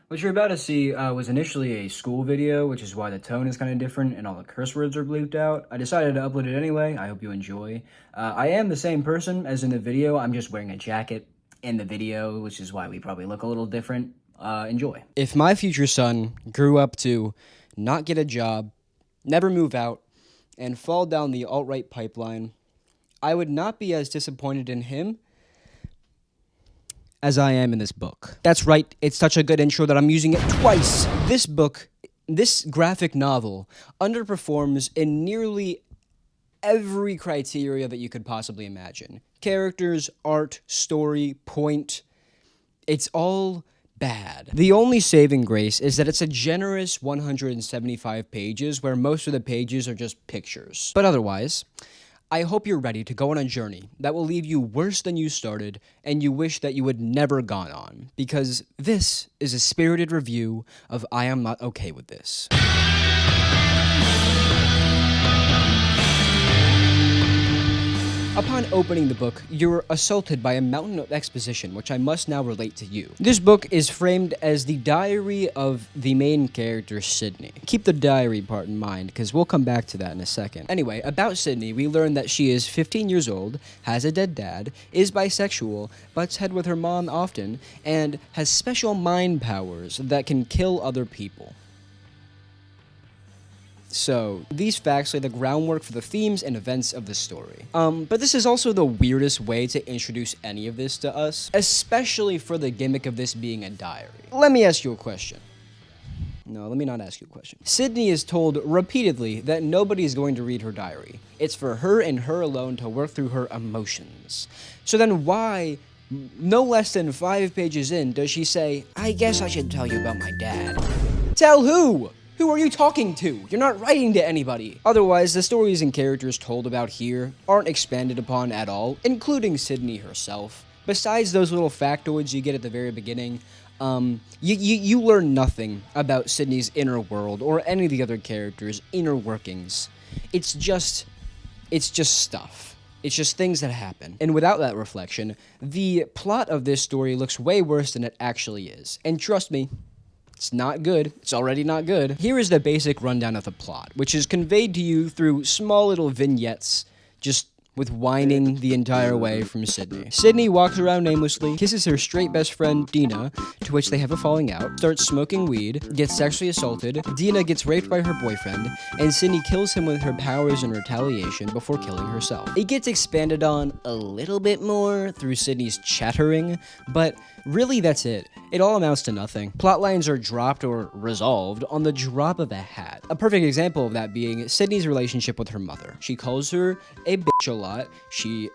What you're about to see was initially a school video, which is why the tone is kind of different and all the curse words are bleeped out. I decided to upload it anyway. I hope you enjoy. I am the same person as in the video. I'm just wearing a jacket in the video, which is why we probably look a little different. Enjoy. If my future son grew up to not get a job, never move out, and fall down the alt-right pipeline, I would not be as disappointed in him as I am in this book. That's right, it's such a good intro that I'm using it twice. This book, this graphic novel, underperforms in nearly every criteria that you could possibly imagine. Characters, art, story, point, it's all bad. The only saving grace is that it's a generous 175 pages where most of the pages are just pictures. But otherwise, I hope you're ready to go on a journey that will leave you worse than you started and you wish that you had never gone on, because this is a spirited review of I Am Not Okay With This. Upon opening the book, you're assaulted by a mountain of exposition, which I must now relate to you. This book is framed as the diary of the main character, Sydney. Keep the diary part in mind, because we'll come back to that in a second. Anyway, about Sydney, we learn that she is 15 years old, has a dead dad, is bisexual, butts head with her mom often, and has special mind powers that can kill other people. So, these facts lay the groundwork for the themes and events of the story. But this is also the weirdest way to introduce any of this to us, especially for the gimmick of this being a diary. Let me ask you a question. No, let me not ask you a question. Sydney is told repeatedly that nobody is going to read her diary. It's for her and her alone to work through her emotions. So then why, no less than 5 pages in, does she say, I guess I should tell you about my dad? Tell who? Who are you talking to? You're not writing to anybody. Otherwise, the stories and characters told about here aren't expanded upon at all, including Sydney herself. Besides those little factoids you get at the very beginning, you learn nothing about Sydney's inner world or any of the other characters' inner workings. It's just stuff. It's just things that happen. And without that reflection, the plot of this story looks way worse than it actually is. And trust me, it's not good. It's already not good. Here is the basic rundown of the plot, which is conveyed to you through small little vignettes, just with whining the entire way from Sydney. Sydney walks around aimlessly, kisses her straight best friend, Dina, to which they have a falling out, starts smoking weed, gets sexually assaulted, Dina gets raped by her boyfriend, and Sydney kills him with her powers in retaliation before killing herself. It gets expanded on a little bit more through Sydney's chattering, but really that's it. It all amounts to nothing. Plot lines are dropped or resolved on the drop of a hat. A perfect example of that being Sydney's relationship with her mother. She calls her a bitch a lot. She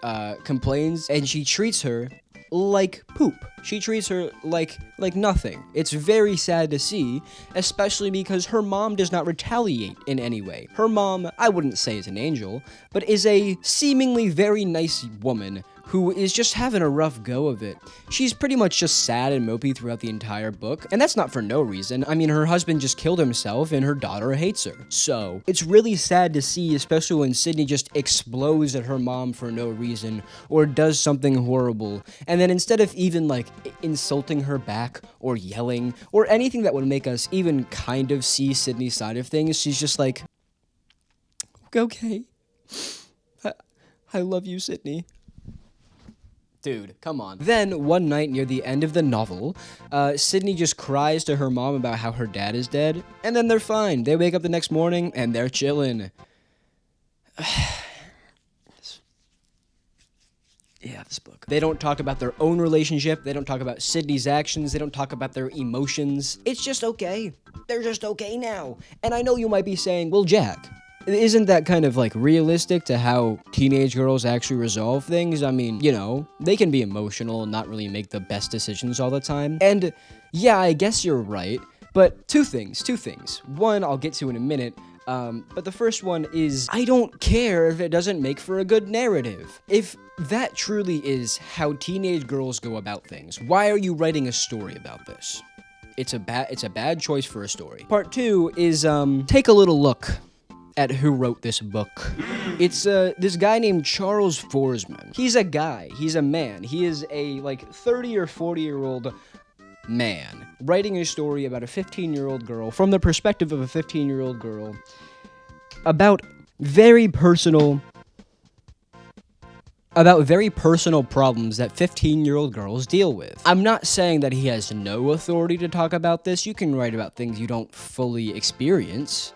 complains and she treats her like poop. She treats her like nothing. It's very sad to see, especially because her mom does not retaliate in any way. Her mom, I wouldn't say is an angel, but is a seemingly very nice woman who is just having a rough go of it. She's pretty much just sad and mopey throughout the entire book, and that's not for no reason. I mean, her husband just killed himself and her daughter hates her. So, it's really sad to see, especially when Sydney just explodes at her mom for no reason, or does something horrible, and then instead of even, insulting her back, or yelling, or anything that would make us even kind of see Sydney's side of things, she's just like, okay, I love you, Sydney. Dude, come on. Then, one night near the end of the novel, Sydney just cries to her mom about how her dad is dead, and then they're fine. They wake up the next morning, and they're chilling. Yeah, this book. They don't talk about their own relationship, they don't talk about Sydney's actions, they don't talk about their emotions. It's just okay. They're just okay now. And I know you might be saying, well, Jack, isn't that kind of, realistic to how teenage girls actually resolve things? I mean, they can be emotional and not really make the best decisions all the time. And, yeah, I guess you're right, but two things. One, I'll get to in a minute, but the first one is, I don't care if it doesn't make for a good narrative. If that truly is how teenage girls go about things, why are you writing a story about this? It's a bad choice for a story. Part 2 is, take a little look at who wrote this book. It's this guy named Charles Forsman. He's a guy. He's a man. He is a 30 or 40-year-old man writing a story about a 15-year-old girl from the perspective of a 15-year-old girl about very personal problems that 15-year-old girls deal with. I'm not saying that he has no authority to talk about this. You can write about things you don't fully experience.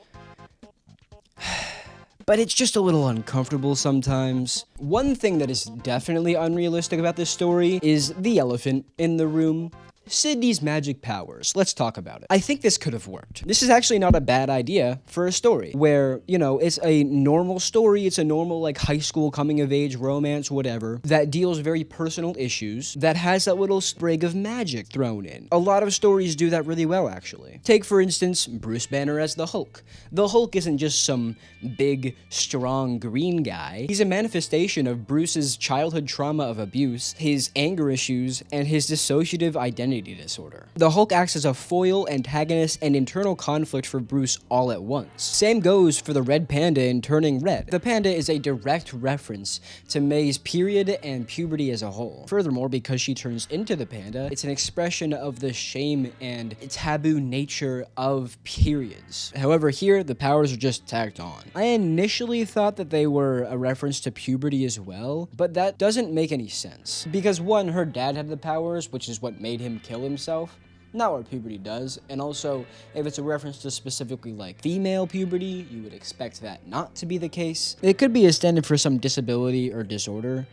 But it's just a little uncomfortable sometimes. One thing that is definitely unrealistic about this story is the elephant in the room. Sydney's magic powers. Let's talk about it. I think this could have worked. This is actually not a bad idea for a story where, you know, it's a normal story. It's a normal, like, high school coming of age romance, whatever, that deals very personal issues, that has that little sprig of magic thrown in. A lot of stories do that really well, actually. Take, for instance, Bruce Banner as the Hulk. The Hulk isn't just some big, strong green guy. He's a manifestation of Bruce's childhood trauma of abuse, his anger issues, and his dissociative identity disorder. The Hulk acts as a foil, antagonist, and internal conflict for Bruce all at once. Same goes for the red panda in Turning Red. The panda is a direct reference to May's period and puberty as a whole. Furthermore, because she turns into the panda, it's an expression of the shame and taboo nature of periods. However, here, the powers are just tacked on. I initially thought that they were a reference to puberty as well, but that doesn't make any sense. Because one, her dad had the powers, which is what made him kill himself. Not what puberty does, and also, if it's a reference to specifically, like, female puberty, you would expect that not to be the case. It could be a stand-in for some disability or disorder,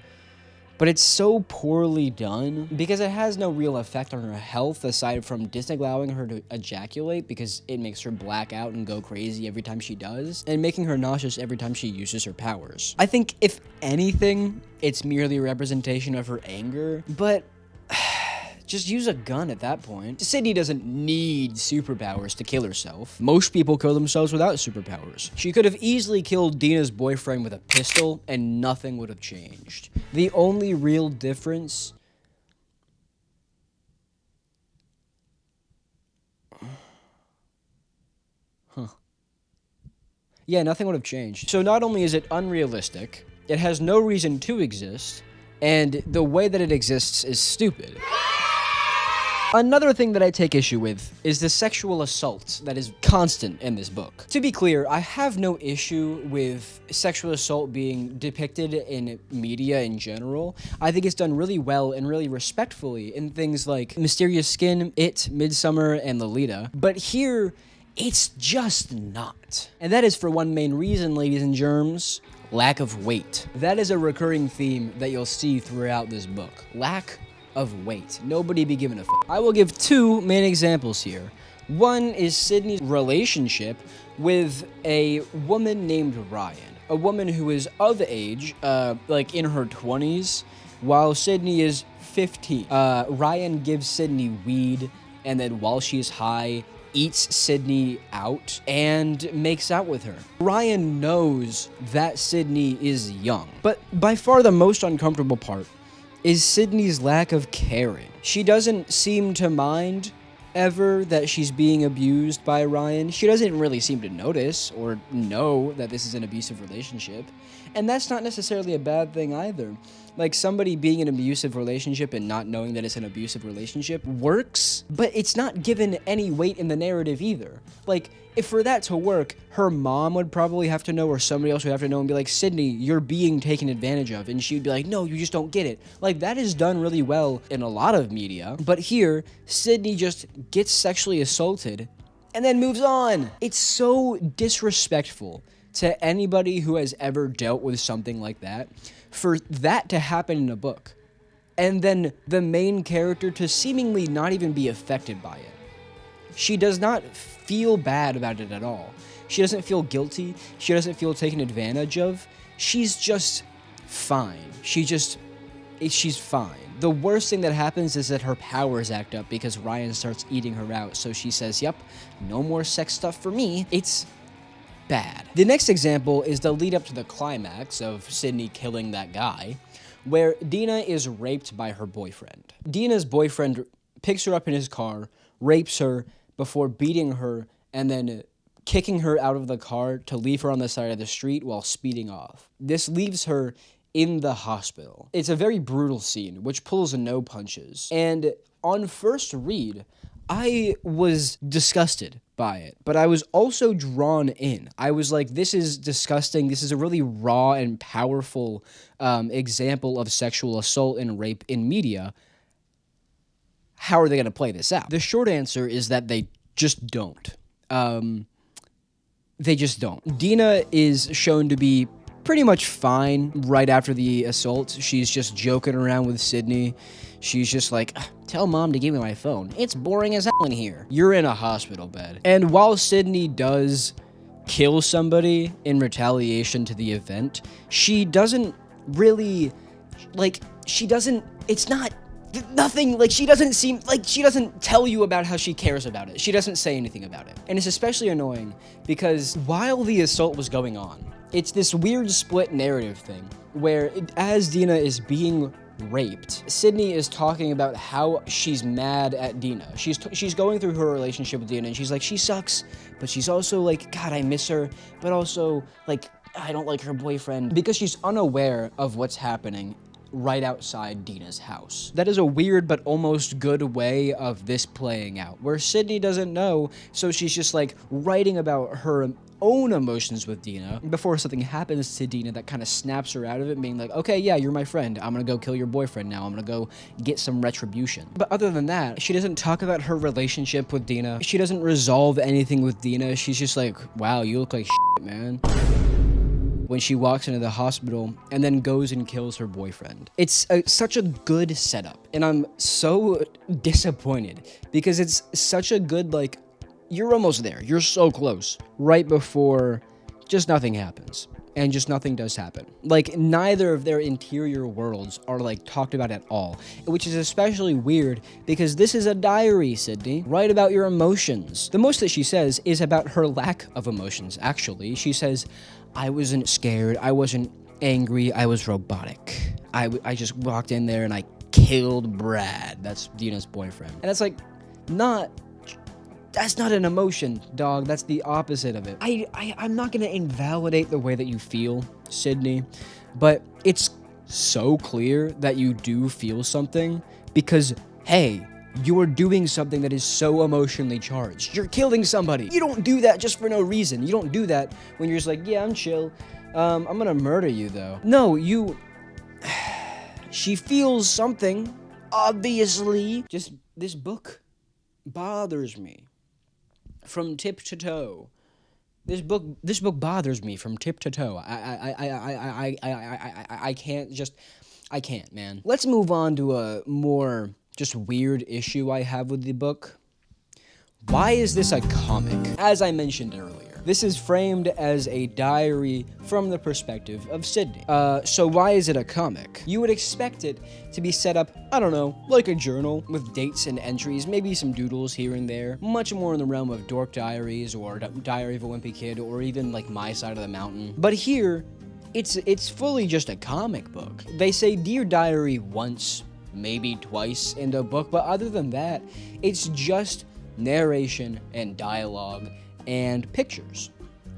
but it's so poorly done because it has no real effect on her health aside from disallowing her to ejaculate because it makes her black out and go crazy every time she does, and making her nauseous every time she uses her powers. I think, if anything, it's merely a representation of her anger, but just use a gun at that point. Sydney doesn't need superpowers to kill herself. Most people kill themselves without superpowers. She could have easily killed Dina's boyfriend with a pistol and nothing would have changed. The only real difference... Yeah, nothing would have changed. So not only is it unrealistic, it has no reason to exist, and the way that it exists is stupid. Another thing that I take issue with is the sexual assault that is constant in this book. To be clear, I have no issue with sexual assault being depicted in media in general. I think it's done really well and really respectfully in things like Mysterious Skin, It, Midsummer, and Lolita. But here, it's just not. And that is for one main reason, ladies and germs. Lack of weight. That is a recurring theme that you'll see throughout this book. Lack of weight. Nobody be giving a fuck. I will give two main examples here. One is Sydney's relationship with a woman named Ryan. A woman who is of age, like in her 20s, while Sydney is 15. Ryan gives Sydney weed, and then while she's high, eats Sydney out and makes out with her. Ryan knows that Sydney is young, but by far the most uncomfortable part is Sydney's lack of caring. She doesn't seem to mind ever that she's being abused by Ryan. She doesn't really seem to notice or know that this is an abusive relationship. And that's not necessarily a bad thing either. Like, somebody being in an abusive relationship and not knowing that it's an abusive relationship works, but it's not given any weight in the narrative either. Like, if for that to work, her mom would probably have to know, or somebody else would have to know and be like, Sydney, you're being taken advantage of. And she'd be like, no, you just don't get it. Like, that is done really well in a lot of media. But here, Sydney just gets sexually assaulted and then moves on. It's so disrespectful to anybody who has ever dealt with something like that, for that to happen in a book, and then the main character to seemingly not even be affected by it. She does not feel bad about it at all. She doesn't feel guilty. She doesn't feel taken advantage of. She's just fine. She's fine. The worst thing that happens is that her powers act up because Ryan starts eating her out, so she says, yep, no more sex stuff for me. It's bad. The next example is the lead up to the climax of Sydney killing that guy, where Dina is raped by her boyfriend. Dina's boyfriend picks her up in his car, rapes her before beating her, and then kicking her out of the car to leave her on the side of the street while speeding off. This leaves her in the hospital. It's a very brutal scene, which pulls no punches. And on first read, I was disgusted by it, but I was also drawn in. I was like, this is disgusting. This is a really raw and powerful example of sexual assault and rape in media. How are they going to play this out? The short answer is that they just don't. They just don't. Dina is shown to be pretty much fine right after the assault. She's just joking around with Sydney. She's just like, tell mom to give me my phone. It's boring as hell in here. You're in a hospital bed. And while Sydney does kill somebody in retaliation to the event, she doesn't really, like, it's not, nothing, like, she doesn't tell you about how she cares about it. She doesn't say anything about it. And it's especially annoying because while the assault was going on, it's this weird split narrative thing where as Dina is being raped, Sydney is talking about how she's mad at Dina. She's going through her relationship with Dina, and she's like, she sucks, but she's also like, God, I miss her, but also, like, I don't like her boyfriend, because she's unaware of what's happening right outside Dina's house. That is a weird but almost good way of this playing out, where Sydney doesn't know, so she's just like writing about her own emotions with Dina before something happens to Dina that kind of snaps her out of it, being like, okay, yeah, you're my friend. I'm gonna go kill your boyfriend now. I'm gonna go get some retribution. But other than that, she doesn't talk about her relationship with Dina. She doesn't resolve anything with Dina. She's just like, wow, you look like shit, man, when she walks into the hospital and then goes and kills her boyfriend. It's such a good setup, and I'm so disappointed because it's such a good, like, you're almost there. You're so close. Right before just nothing happens. And just nothing does happen. Like, neither of their interior worlds are, like, talked about at all. Which is especially weird because this is a diary, Sydney. Write about your emotions. The most that she says is about her lack of emotions, actually. She says, I wasn't scared. I wasn't angry. I was robotic. I just walked in there and I killed Brad. That's Dina's boyfriend. And it's like, that's not an emotion, dog. That's the opposite of it. I'm not gonna invalidate the way that you feel, Sydney, but it's so clear that you do feel something because, hey, you're doing something that is so emotionally charged. You're killing somebody. You don't do that just for no reason. You don't do that when you're just like, yeah, I'm chill. I'm gonna murder you, though. No, she feels something, obviously. Just, this book bothers me from tip to toe. This book bothers me from tip to toe. I can't, man. Let's move on to a more just weird issue I have with the book. Why is this a comic? As I mentioned earlier, this is framed as a diary from the perspective of Sydney. So why is it a comic? You would expect it to be set up, I don't know, like a journal with dates and entries, maybe some doodles here and there, much more in the realm of Dork Diaries or Diary of a Wimpy Kid or even like My Side of the Mountain. But here, it's fully just a comic book. They say Dear Diary once, maybe twice in the book, but other than that, it's just narration and dialogue and pictures.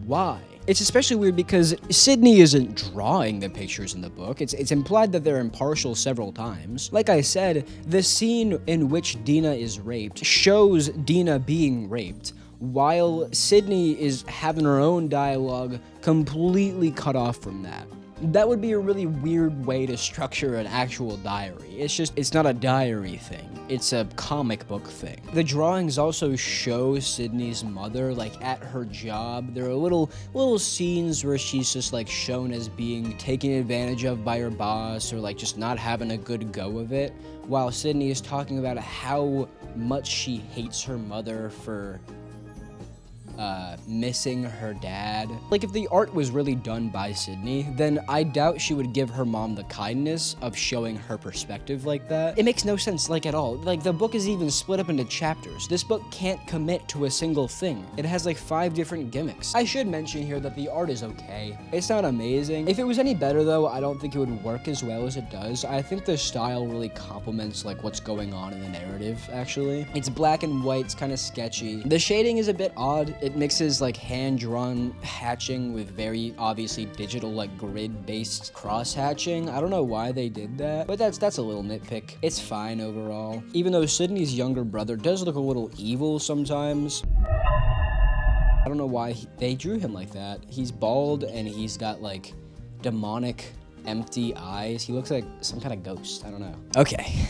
Why? It's especially weird because Sydney isn't drawing the pictures in the book. It's implied that they're impartial several times. Like I said, the scene in which Dina is raped shows Dina being raped, while Sydney is having her own dialogue completely cut off from that. That would be a really weird way to structure an actual diary. It's not a diary thing. It's a comic book thing. The drawings also show Sydney's mother, like, at her job. There are little scenes where she's just, like, shown as being taken advantage of by her boss or, like, just not having a good go of it, while Sydney is talking about how much she hates her mother for missing her dad. Like, if the art was really done by Sydney, then I doubt she would give her mom the kindness of showing her perspective like that. It makes no sense, like, at all. Like, the book is even split up into chapters. This book can't commit to a single thing. It has like 5 different gimmicks. I should mention here that the art is okay. It's not amazing. If it was any better, though, I don't think it would work as well as it does. I think the style really complements like what's going on in the narrative, actually. It's black and white, it's kind of sketchy. The shading is a bit odd. It mixes like hand-drawn hatching with very obviously digital like grid-based cross-hatching. I don't know why they did that, but that's a little nitpick. It's fine overall. Even though Sydney's younger brother does look a little evil sometimes. I don't know why they drew him like that. He's bald and he's got like demonic empty eyes. He looks like some kind of ghost. I don't know. Okay.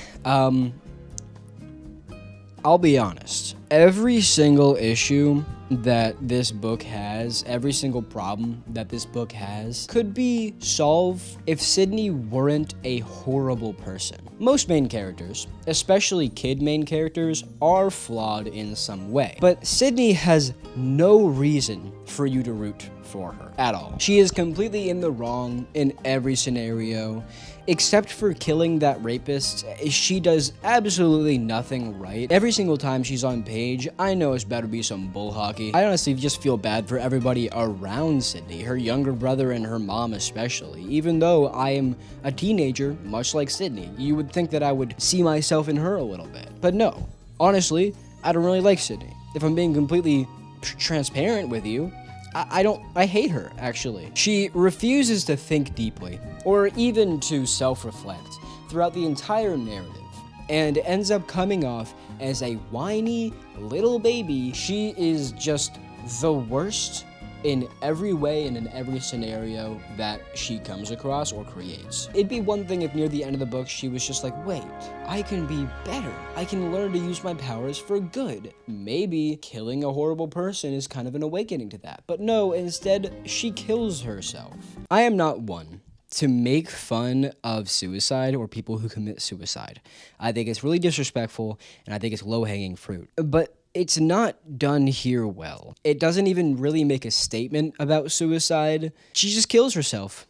I'll be honest. Every single issue that this book has, every single problem that this book has, could be solved if Sydney weren't a horrible person. Most main characters, especially kid main characters, are flawed in some way. But Sydney has no reason for you to root for her at all. She is completely in the wrong in every scenario. Except for killing that rapist, she does absolutely nothing right. Every single time she's on page, I know it's better be some bull hockey. I honestly just feel bad for everybody around Sydney, her younger brother and her mom especially. Even though I am a teenager, much like Sydney, you would think that I would see myself in her a little bit. But no, honestly, I don't really like Sydney. If I'm being completely transparent with you, I hate her, actually. She refuses to think deeply, or even to self-reflect, throughout the entire narrative, and ends up coming off as a whiny little baby. She is just the worst in every way and in every scenario that she comes across or creates. It'd be one thing if near the end of the book she was just like, wait, I can be better. I can learn to use my powers for good. Maybe killing a horrible person is kind of an awakening to that. But no, instead, she kills herself. I am not one to make fun of suicide or people who commit suicide. I think it's really disrespectful and I think it's low-hanging fruit. But it's not done here well. It doesn't even really make a statement about suicide. She just kills herself,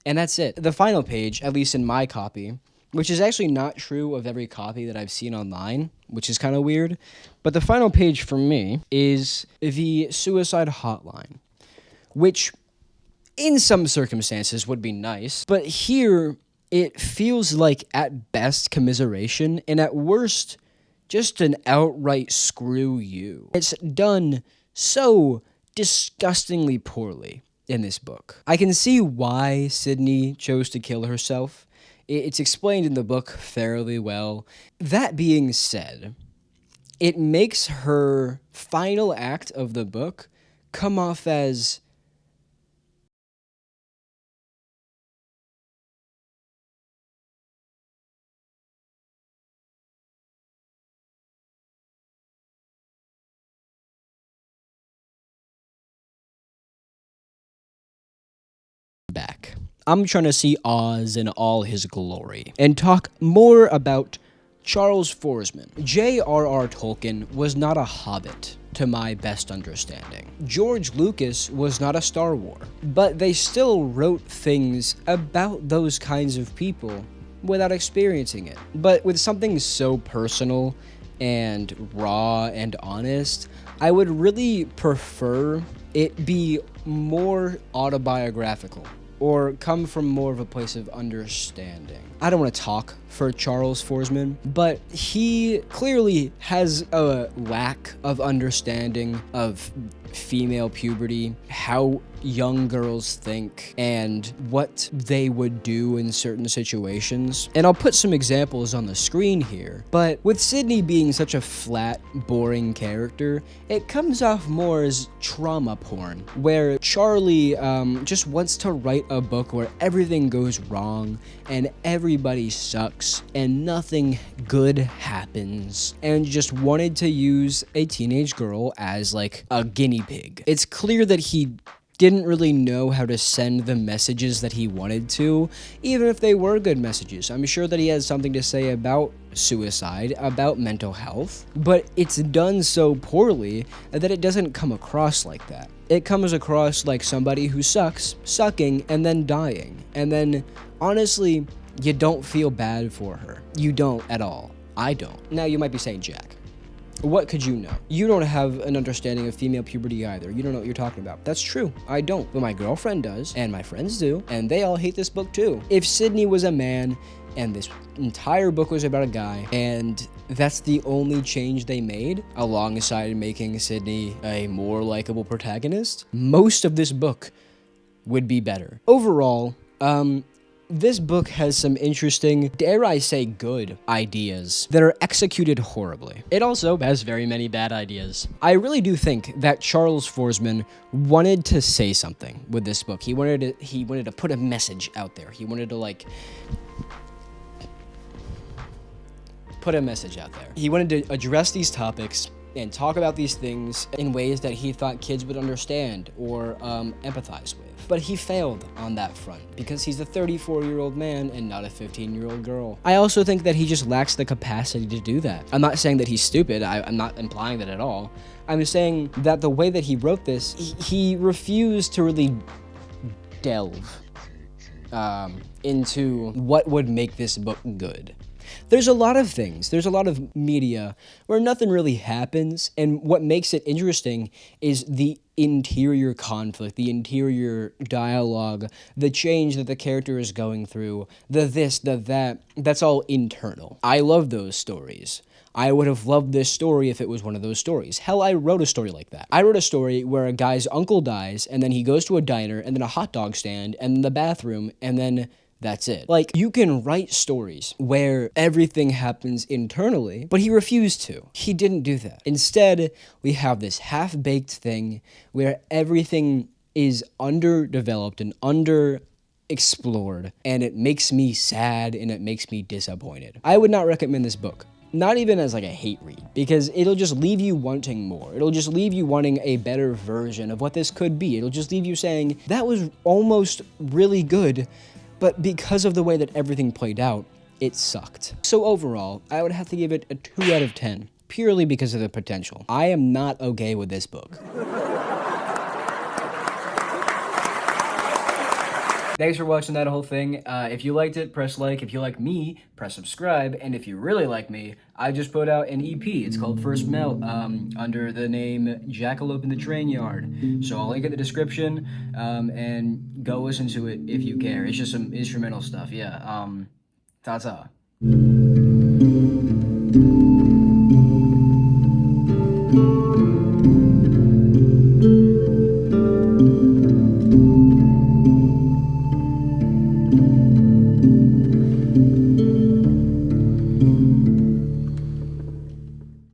and that's it. The final page, at least in my copy, which is actually not true of every copy that I've seen online, which is kind of weird, but the final page for me is the suicide hotline, which in some circumstances would be nice, but here it feels like at best commiseration, and at worst, just an outright screw you. It's done so disgustingly poorly in this book. I can see why Sydney chose to kill herself. It's explained in the book fairly well. That being said, it makes her final act of the book come off as back. I'm trying to see Oz in all his glory and talk more about Charles Forsman. J.R.R. Tolkien was not a hobbit, to my best understanding. George Lucas was not a Star Wars, but they still wrote things about those kinds of people without experiencing it. But with something so personal and raw and honest, I would really prefer it be more autobiographical or come from more of a place of understanding. I don't want to talk for Charles Forsman, but he clearly has a lack of understanding of female puberty, how young girls think, and what they would do in certain situations. And I'll put some examples on the screen here, but with Sydney being such a flat, boring character, it comes off more as trauma porn, where Charlie just wants to write a book where everything goes wrong and everybody sucks and nothing good happens, and just wanted to use a teenage girl as like a guinea pig. It's clear that he didn't really know how to send the messages that he wanted to, even if they were good messages. I'm sure that he has something to say about suicide, about mental health, but it's done so poorly that it doesn't come across like that. It comes across like somebody who sucks, sucking, and then dying. And then, honestly, you don't feel bad for her. You don't at all. I don't. Now, you might be saying, Jack, What could you know? You don't have an understanding of female puberty either. You don't know what you're talking about. That's true. I don't. But my girlfriend does, and my friends do, and they all hate this book too. If Sydney was a man, and this entire book was about a guy, and that's the only change they made, alongside making Sydney a more likable protagonist, most of this book would be better. Overall, this book has some interesting, dare I say good, ideas that are executed horribly. It also has very many bad ideas. I really do think that Charles Forsman wanted to say something with this book. He wanted to put a message out there. He wanted to, like, put a message out there. He wanted to address these topics and talk about these things in ways that he thought kids would understand or empathize with. But he failed on that front because he's a 34-year-old man and not a 15-year-old girl. I also think that he just lacks the capacity to do that. I'm not saying that he's stupid. I'm not implying that at all. I'm saying that the way that he wrote this, he refused to really delve into what would make this book good. There's a lot of things. There's a lot of media where nothing really happens, and what makes it interesting is the interior conflict, the interior dialogue, the change that the character is going through, the this, the that. That's all internal. I love those stories. I would have loved this story if it was one of those stories. Hell, I wrote a story like that. I wrote a story where a guy's uncle dies, and then he goes to a diner, and then a hot dog stand, and then the bathroom, and then that's it. Like, you can write stories where everything happens internally, but he refused to. He didn't do that. Instead, we have this half-baked thing where everything is underdeveloped and underexplored, and it makes me sad and it makes me disappointed. I would not recommend this book. Not even as like a hate read, because it'll just leave you wanting more. It'll just leave you wanting a better version of what this could be. It'll just leave you saying, that was almost really good, but because of the way that everything played out, it sucked. So overall, I would have to give it a 2 out of 10, purely because of the potential. I am not okay with this book. Thanks for watching that whole thing. If you liked it, press like. If you like me, press subscribe. And if you really like me, I just put out an EP. It's called First Melt, under the name Jackalope in the Train Yard. So I'll link in the description, and go listen to it if you care. It's just some instrumental stuff, yeah. Ta-ta.